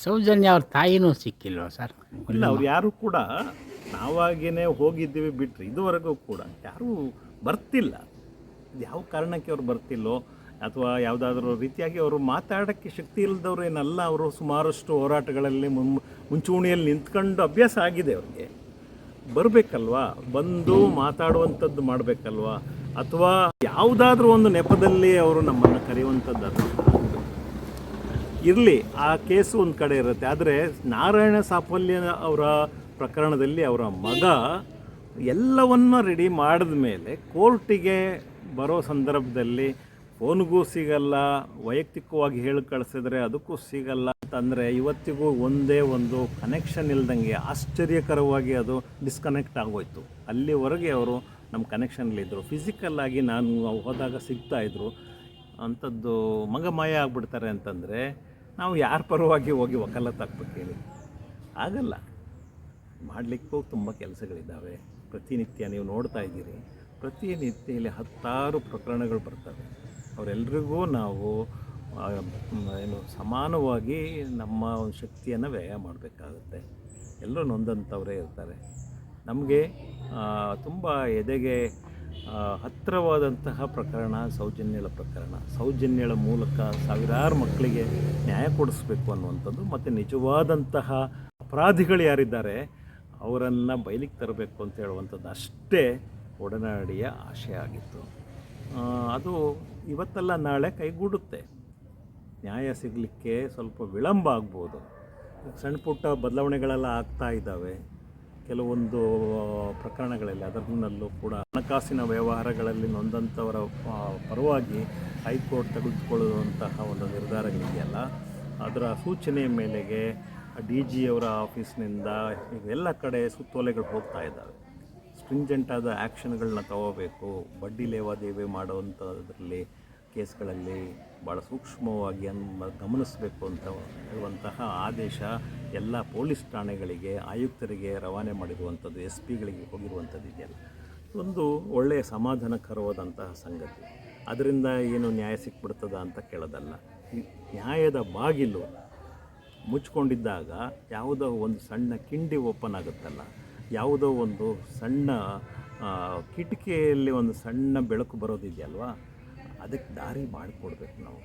ಸೌಜನ್ಯ ಅವ್ರ ತಾಯಿನೂ ಸಿಕ್ಕಿಲ್ವ ಸರ್? ಇಲ್ಲ, ಅವ್ರು ಯಾರು ಕೂಡ ನಾವಾಗೇನೆ ಹೋಗಿದ್ದೀವಿ ಬಿಟ್ಟರೆ ಇದುವರೆಗೂ ಕೂಡ ಯಾರೂ ಬರ್ತಿಲ್ಲ. ಇದು ಯಾವ ಕಾರಣಕ್ಕೆ ಅವ್ರು ಬರ್ತಿಲ್ಲೋ ಅಥವಾ ಯಾವುದಾದ್ರೂ ರೀತಿಯಾಗಿ ಅವರು ಮಾತಾಡೋಕ್ಕೆ ಶಕ್ತಿ ಇಲ್ಲದವ್ರು ಏನಲ್ಲ. ಅವರು ಸುಮಾರಷ್ಟು ಹೋರಾಟಗಳಲ್ಲಿ ಮುಂಚೂಣಿಯಲ್ಲಿ ನಿಂತ್ಕೊಂಡು ಅಭ್ಯಾಸ ಆಗಿದೆ ಅವ್ರಿಗೆ. ಬರಬೇಕಲ್ವಾ, ಬಂದು ಮಾತಾಡುವಂಥದ್ದು ಮಾಡಬೇಕಲ್ವಾ, ಅಥವಾ ಯಾವುದಾದ್ರೂ ಒಂದು ನೆಪದಲ್ಲಿ ಅವರು ನಮ್ಮನ್ನು ಕರೆಯುವಂಥದ್ದು ಇರಲಿ. ಆ ಕೇಸು ಒಂದು ಕಡೆ ಇರುತ್ತೆ. ಆದರೆ ನಾರಾಯಣ ಸಾಫಲ್ಯ ಅವರ ಪ್ರಕರಣದಲ್ಲಿ ಅವರ ಮಗ ಎಲ್ಲವನ್ನ ರೆಡಿ ಮಾಡಿದ ಮೇಲೆ ಕೋರ್ಟಿಗೆ ಬರೋ ಸಂದರ್ಭದಲ್ಲಿ ಫೋನ್ಗೂ ಸಿಗಲ್ಲ, ವೈಯಕ್ತಿಕವಾಗಿ ಹೇಳಿ ಕಳಿಸಿದ್ರೆ ಅದಕ್ಕೂ ಸಿಗಲ್ಲ ಅಂತಂದರೆ ಇವತ್ತಿಗೂ ಒಂದೇ ಒಂದು ಕನೆಕ್ಷನ್ ಇಲ್ದಂಗೆ ಆಶ್ಚರ್ಯಕರವಾಗಿ ಅದು ಡಿಸ್ಕನೆಕ್ಟ್ ಆಗೋಯ್ತು. ಅಲ್ಲಿವರೆಗೆ ಅವರು ನಮ್ಮ ಕನೆಕ್ಷನ್ಲಿದ್ದರು. ಫಿಸಿಕಲ್ಲಾಗಿ ನಾನು ಹೋದಾಗ ಸಿಗ್ತಾಯಿದ್ರು. ಅಂಥದ್ದು ಮಗ ಮಾಯ ಆಗಿಬಿಡ್ತಾರೆ ಅಂತಂದರೆ ನಾವು ಯಾರ ಪರವಾಗಿ ಹೋಗಿ ವಕಾಲತ್ತು ಹಾಕ್ಬೇಕು ಹೇಳಿ? ಆಗಲ್ಲ. ಮಾಡಲಿಕ್ಕೂ ತುಂಬ ಕೆಲಸಗಳಿದ್ದಾವೆ. ಪ್ರತಿನಿತ್ಯ ನೀವು ನೋಡ್ತಾ ಇದ್ದೀರಿ, ಪ್ರತಿನಿತ್ಯ ಇಲ್ಲಿ 10 ಪ್ರಕರಣಗಳು ಬರ್ತವೆ. ಅವರೆಲ್ಲರಿಗೂ ನಾವು ಸಮಾನವಾಗಿ ನಮ್ಮ ಒಂದು ಶಕ್ತಿಯನ್ನು ವ್ಯಯ ಮಾಡಬೇಕಾಗುತ್ತೆ. ಎಲ್ಲರೂ ನೊಂದಂಥವರೇ ಇರ್ತಾರೆ. ನಮಗೆ ತುಂಬ ಎದೆಗೆ ಹತ್ತಿರವಾದಂತಹ ಪ್ರಕರಣ ಸೌಜನ್ಯಳ ಪ್ರಕರಣ. ಸೌಜನ್ಯಳ ಮೂಲಕ ಸಾವಿರಾರು ಮಕ್ಕಳಿಗೆ ನ್ಯಾಯ ಕೊಡಿಸ್ಬೇಕು ಅನ್ನುವಂಥದ್ದು, ಮತ್ತು ನಿಜವಾದಂತಹ ಅಪರಾಧಿಗಳು ಯಾರಿದ್ದಾರೆ ಅವರನ್ನು ಬಯಲಿಗೆ ತರಬೇಕು ಅಂತ ಹೇಳುವಂಥದ್ದು ಅಷ್ಟೇ ಒಡನಾಡಿಯ ಆಶಯ ಆಗಿತ್ತು. ಅದು ಇವತ್ತಲ್ಲ ನಾಳೆ ಕೈಗೂಡುತ್ತೆ. ನ್ಯಾಯ ಸಿಗಲಿಕ್ಕೆ ಸ್ವಲ್ಪ ವಿಳಂಬ ಆಗ್ಬೋದು. ಸಣ್ಣ ಪುಟ್ಟ ಬದಲಾವಣೆಗಳೆಲ್ಲ ಆಗ್ತಾ ಇದ್ದಾವೆ ಕೆಲವೊಂದು ಪ್ರಕರಣಗಳಲ್ಲಿ. ಅದರಲ್ಲೂ ಕೂಡ ಹಣಕಾಸಿನ ವ್ಯವಹಾರಗಳಲ್ಲಿ ನೊಂದಂಥವರ ಪರವಾಗಿ ಹೈಕೋರ್ಟ್ ತೆಗೆದುಕೊಳ್ಳುವಂತಹ ಒಂದು ನಿರ್ಧಾರಗಳಿದೆಯಲ್ಲ, ಅದರ ಸೂಚನೆಯ ಮೇಲೆಗೆ DG ಅವರ ಆಫೀಸ್ನಿಂದ ಎಲ್ಲ ಕಡೆ ಸುತ್ತೋಲೆಗಳು ಹೋಗ್ತಾ ಇದ್ದಾವೆ. ಸ್ಟ್ರಿಂಜೆಂಟಾದ ಆ್ಯಕ್ಷನ್ಗಳನ್ನ ತಗೋಬೇಕು. ಬಡ್ಡಿ ಲೇವಾದೇವಿ ಮಾಡುವಂಥದ್ರಲ್ಲಿ ಕೇಸ್ಗಳಲ್ಲಿ ಭಾಳ ಸೂಕ್ಷ್ಮವಾಗಿ ಗಮನಿಸಬೇಕು ಅಂತ ಹೇಳುವಂತಹ ಆದೇಶ ಎಲ್ಲ ಪೊಲೀಸ್ ಠಾಣೆಗಳಿಗೆ, ಆಯುಕ್ತರಿಗೆ ರವಾನೆ ಮಾಡಿರುವಂಥದ್ದು, SP ಗಳಿಗೆ ಹೋಗಿರುವಂಥದ್ದು ಇದೆಯಲ್ಲ, ಒಂದು ಒಳ್ಳೆಯ ಸಮಾಧಾನಕರವಾದಂತಹ ಸಂಗತಿ. ಅದರಿಂದ ಏನು ನ್ಯಾಯ ಸಿಕ್ಬಿಡ್ತದ ಅಂತ ಕೇಳೋದಲ್ಲ. ಈ ನ್ಯಾಯದ ಬಾಗಿಲು ಮುಚ್ಕೊಂಡಿದ್ದಾಗ ಯಾವುದೋ ಒಂದು ಸಣ್ಣ ಕಿಂಡಿ ಓಪನ್ ಆಗುತ್ತಲ್ಲ, ಯಾವುದೋ ಒಂದು ಸಣ್ಣ ಕಿಟಕಿಯಲ್ಲಿ ಒಂದು ಸಣ್ಣ ಬೆಳಕು ಬರೋದಿದೆಯಲ್ವ, ಅದಕ್ಕೆ ದಾರಿ ಮಾಡಿಕೊಡ್ಬೇಕು ನಾವು.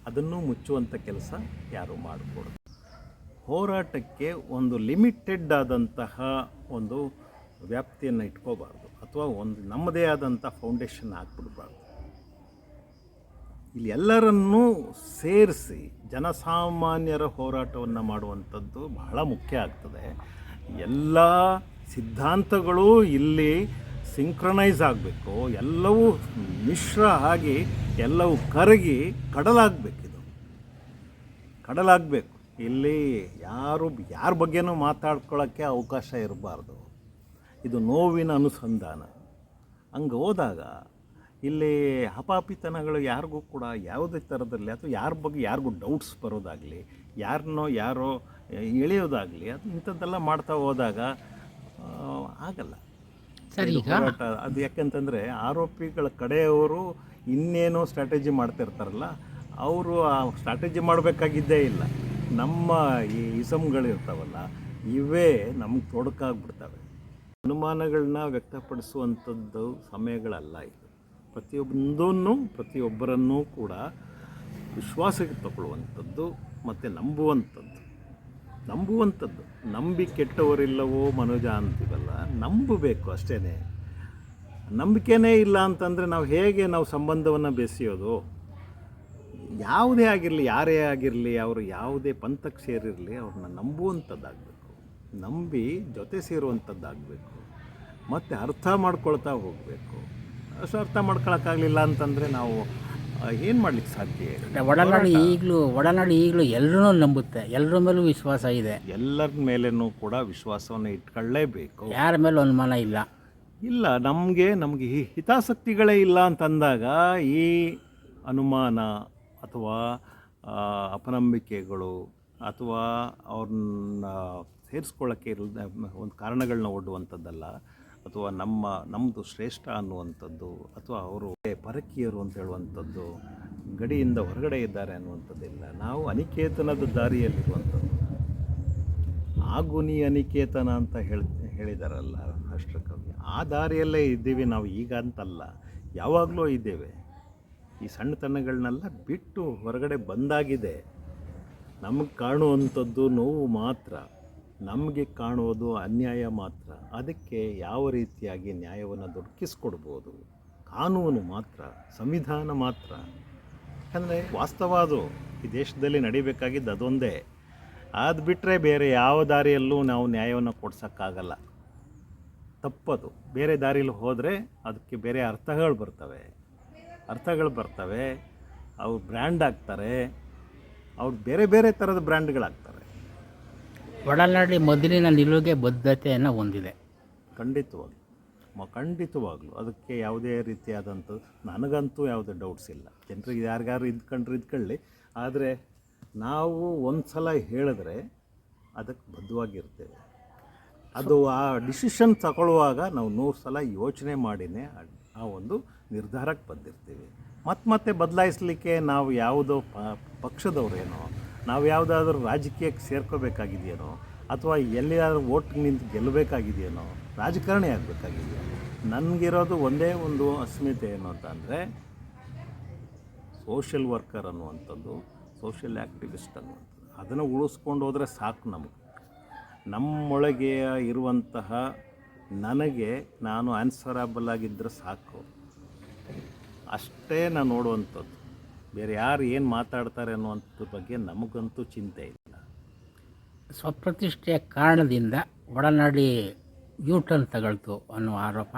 ಅದನ್ನು ಮುಚ್ಚುವಂಥ ಕೆಲಸ ಯಾರೂ ಮಾಡಿಕೊಡೋದು. ಹೋರಾಟಕ್ಕೆ ಒಂದು ಲಿಮಿಟೆಡ್ ಆದಂತಹ ಒಂದು ವ್ಯಾಪ್ತಿಯನ್ನು ಇಟ್ಕೋಬಾರ್ದು, ಅಥವಾ ಒಂದು ನಮ್ಮದೇ ಆದಂಥ ಫೌಂಡೇಶನ್ ಹಾಕ್ಬಿಡ್ಬಾರ್ದು. ಇಲ್ಲಿ ಎಲ್ಲರನ್ನೂ ಸೇರಿಸಿ ಜನಸಾಮಾನ್ಯರ ಹೋರಾಟವನ್ನು ಮಾಡುವಂಥದ್ದು ಬಹಳ ಮುಖ್ಯ ಆಗ್ತದೆ. ಎಲ್ಲ ಸಿದ್ಧಾಂತಗಳು ಇಲ್ಲಿ ಸಿಂಕ್ರನೈಸ್ ಆಗಬೇಕು. ಎಲ್ಲವೂ ಮಿಶ್ರ ಆಗಿ ಎಲ್ಲವೂ ಕರಗಿ ಕಡಲಾಗಬೇಕಿದು. ಕಡಲಾಗಬೇಕು. ಇಲ್ಲಿ ಯಾರ ಬಗ್ಗೆನೂ ಮಾತಾಡ್ಕೊಳ್ಳೋಕ್ಕೆ ಅವಕಾಶ ಇರಬಾರ್ದು. ಇದು ನೋವಿನ ಅನುಸಂಧಾನ. ಹಂಗೆ ಹೋದಾಗ ಇಲ್ಲಿ ಹಪಾಪಿತನಗಳು ಯಾರಿಗೂ ಕೂಡ ಯಾವುದೇ ಥರದಲ್ಲಿ, ಅಥವಾ ಯಾರ ಬಗ್ಗೆ ಯಾರಿಗೂ ಡೌಟ್ಸ್ ಬರೋದಾಗಲಿ, ಯಾರೋ ಎಳೆಯೋದಾಗಲಿ, ಅದು ಇಂಥದ್ದೆಲ್ಲ ಮಾಡ್ತಾ ಹೋದಾಗ ಆಗಲ್ಲ ಹೋರಾಟ. ಅದು ಯಾಕೆಂತಂದರೆ ಆರೋಪಿಗಳ ಕಡೆಯವರು ಇನ್ನೇನೋ ಸ್ಟ್ರಾಟಜಿ ಮಾಡ್ತಿರ್ತಾರಲ್ಲ, ಅವರು ಆ ಸ್ಟ್ರಾಟಜಿ ಮಾಡಬೇಕಾಗಿದ್ದೇ ಇಲ್ಲ. ನಮ್ಮ ಈ ಇಸಮ್ಗಳಿರ್ತಾವಲ್ಲ, ಇವೇ ನಮಗೆ ತೊಡಕಾಗ್ಬಿಡ್ತವೆ. ಅನುಮಾನಗಳನ್ನ ವ್ಯಕ್ತಪಡಿಸುವಂಥದ್ದು ಸಮಯಗಳಲ್ಲ ಇದು. ಪ್ರತಿಯೊಬ್ಬರನ್ನೂ ಕೂಡ ವಿಶ್ವಾಸಕ್ಕೆ ತಗೊಳ್ಳುವಂಥದ್ದು ಮತ್ತು ನಂಬುವಂಥದ್ದು. ನಂಬಿ ಕೆಟ್ಟವರಿಲ್ಲವೋ ಮನುಜ ಅಂತೀವಲ್ಲ, ನಂಬಬೇಕು ಅಷ್ಟೇ. ನಂಬಿಕೆನೇ ಇಲ್ಲ ಅಂತಂದರೆ ನಾವು ಸಂಬಂಧವನ್ನು ಬೆಸೆಯೋದು? ಯಾವುದೇ ಆಗಿರಲಿ, ಯಾರೇ ಆಗಿರಲಿ, ಅವರು ಯಾವುದೇ ಪಂಥಕ್ಕೆ ಸೇರಿರಲಿ, ಅವ್ರನ್ನ ನಂಬುವಂಥದ್ದಾಗಬೇಕು. ನಂಬಿ ಜೊತೆ ಸೇರುವಂಥದ್ದಾಗಬೇಕು. ಮತ್ತು ಅರ್ಥ ಮಾಡ್ಕೊಳ್ತಾ ಹೋಗಬೇಕು. ಅಷ್ಟು ಅರ್ಥ ಮಾಡ್ಕೊಳಕ್ಕಾಗಲಿಲ್ಲ ಅಂತಂದರೆ ನಾವು ಏನು ಮಾಡ್ಲಿಕ್ಕೆ ಸಾಧ್ಯ? ಒಡನಾಡಿ ಈಗಲೂ ಎಲ್ಲರೂ ನಂಬುತ್ತೆ, ಎಲ್ಲರ ಮೇಲೂ ವಿಶ್ವಾಸ ಇದೆ. ಎಲ್ಲರ ಮೇಲೇನೂ ಕೂಡ ವಿಶ್ವಾಸವನ್ನು ಇಟ್ಕೊಳ್ಳೇಬೇಕು. ಯಾರ ಮೇಲೂ ಅನುಮಾನ ಇಲ್ಲ. ನಮಗೆ ಹಿತಾಸಕ್ತಿಗಳೇ ಇಲ್ಲ ಅಂತಂದಾಗ ಈ ಅನುಮಾನ ಅಥವಾ ಅಪನಂಬಿಕೆಗಳು ಅಥವಾ ಅವ್ರನ್ನ ಸೇರಿಸ್ಕೊಳ್ಳೋಕ್ಕೆ ಇಲ್ಲದ ಒಂದು ಕಾರಣಗಳನ್ನ ಒಡ್ಡುವಂಥದ್ದಲ್ಲ, ಅಥವಾ ನಮ್ಮದು ಶ್ರೇಷ್ಠ ಅನ್ನುವಂಥದ್ದು, ಅಥವಾ ಅವರು ಪರಕೀಯರು ಅಂತ ಹೇಳುವಂಥದ್ದು, ಗಡಿಯಿಂದ ಹೊರಗಡೆ ಇದ್ದಾರೆ ಅನ್ನುವಂಥದ್ದಿಲ್ಲ. ನಾವು ಅನಿಕೇತನದ ದಾರಿಯಲ್ಲಿರುವಂಥದ್ದು. ನಾಗುನಿ ಅನಿಕೇತನ ಅಂತ ಹೇಳಿದಾರಲ್ಲ ರಾಷ್ಟ್ರಕವಿ, ಆ ದಾರಿಯಲ್ಲೇ ಇದ್ದೀವಿ ನಾವು ಈಗ ಅಂತಲ್ಲ, ಯಾವಾಗಲೂ ಇದ್ದೇವೆ. ಈ ಸಣ್ಣತನಗಳನ್ನೆಲ್ಲ ಬಿಟ್ಟು ಹೊರಗಡೆ ಬಂದಾಗಿದೆ. ನಮಗೆ ಕಾಣುವಂಥದ್ದು ನೋವು ಮಾತ್ರ, ನಮಗೆ ಕಾಣುವುದು ಅನ್ಯಾಯ ಮಾತ್ರ. ಅದಕ್ಕೆ ಯಾವ ರೀತಿಯಾಗಿ ನ್ಯಾಯವನ್ನು ದೊರಕಿಸ್ಕೊಡ್ಬೋದು, ಕಾನೂನು ಮಾತ್ರ, ಸಂವಿಧಾನ ಮಾತ್ರ. ಯಾಕಂದರೆ ವಾಸ್ತವ ಅದು ಈ ದೇಶದಲ್ಲಿ ನಡಿಬೇಕಾಗಿದ್ದು ಅದೊಂದೇ. ಅದು ಬಿಟ್ಟರೆ ಬೇರೆ ಯಾವ ದಾರಿಯಲ್ಲೂ ನಾವು ನ್ಯಾಯವನ್ನು ಕೊಡ್ಸೋಕ್ಕಾಗಲ್ಲ. ತಪ್ಪದು. ಬೇರೆ ದಾರಿಯಲ್ಲಿ ಹೋದರೆ ಅದಕ್ಕೆ ಬೇರೆ ಅರ್ಥಗಳು ಬರ್ತವೆ. ಅವ್ರು ಬ್ರ್ಯಾಂಡ್ ಆಗ್ತಾರೆ, ಅವ್ರು ಬೇರೆ ಬೇರೆ ಥರದ ಬ್ರ್ಯಾಂಡ್ಗಳಾಗ್ತಾರೆ. ಒಡನಾಡಿ ಮೊದಲಿನ ನಿಲುವಿಗೆ ಬದ್ಧತೆಯನ್ನು ಹೊಂದಿದೆ. ಖಂಡಿತವಾಗ್ಲೂ ಅದಕ್ಕೆ ಯಾವುದೇ ರೀತಿಯಾದಂಥ, ನನಗಂತೂ ಯಾವುದೇ ಡೌಟ್ಸ್ ಇಲ್ಲ. ಜನರಿಗೆ ಯಾರಿಗಾರು ಇದ್ಕೊಳ್ಳಿ, ಆದರೆ ನಾವು ಒಂದು ಸಲ ಹೇಳಿದ್ರೆ ಅದಕ್ಕೆ ಬದ್ಧವಾಗಿರ್ತೇವೆ. ಅದು ಆ ಡಿಸಿಷನ್ ತಗೊಳ್ಳುವಾಗ ನಾವು 100 ಸಲ ಯೋಚನೆ ಮಾಡಿನೇ ಆ ಒಂದು ನಿರ್ಧಾರಕ್ಕೆ ಬಂದಿರ್ತೀವಿ. ಮತ್ತೆ ಬದಲಾಯಿಸಲಿಕ್ಕೆ ನಾವು ಯಾವುದೋ ಪಕ್ಷದವರೇನೋ, ನಾವು ಯಾವುದಾದ್ರೂ ರಾಜಕೀಯಕ್ಕೆ ಸೇರ್ಕೋಬೇಕಾಗಿದೆಯೇನೋ, ಅಥವಾ ಎಲ್ಲಿಯಾದ್ರೂ ಓಟ್ ನಿಂತು ಗೆಲ್ಲಬೇಕಾಗಿದೆಯೇನೋ, ರಾಜಕಾರಣಿ ಆಗಬೇಕಾಗಿದೆಯೋ. ನನಗಿರೋದು ಒಂದೇ ಒಂದು ಅಸ್ಮಿತೆ ಏನು ಅಂತ ಅಂದರೆ, ಸೋಷಿಯಲ್ ವರ್ಕರ್ ಅನ್ನುವಂಥದ್ದು, ಸೋಷಿಯಲ್ ಆ್ಯಕ್ಟಿವಿಸ್ಟ್ ಅನ್ನುವಂಥದ್ದು, ಅದನ್ನು ಉಳಿಸ್ಕೊಂಡು ಹೋದರೆ ಸಾಕು. ನಮ್ಮೊಳಗೆ ಇರುವಂತಹ ನನಗೆ ನಾನು ಆನ್ಸರಬಲ್ ಆಗಿದ್ದರೆ ಸಾಕು. ಅಷ್ಟೇ ನಾನು ನೋಡುವಂಥದ್ದು. ಬೇರೆ ಯಾರು ಏನು ಮಾತಾಡ್ತಾರೆ ಅನ್ನುವಂಥದ್ರ ಬಗ್ಗೆ ನಮಗಂತೂ ಚಿಂತೆ ಇಲ್ಲ. ಸ್ವಪ್ರತಿಷ್ಠೆಯ ಕಾರಣದಿಂದ ಒಡನಾಡಿ ಯೂಟರ್ನ್ ತಗೊಳ್ತು ಅನ್ನೋ ಆರೋಪ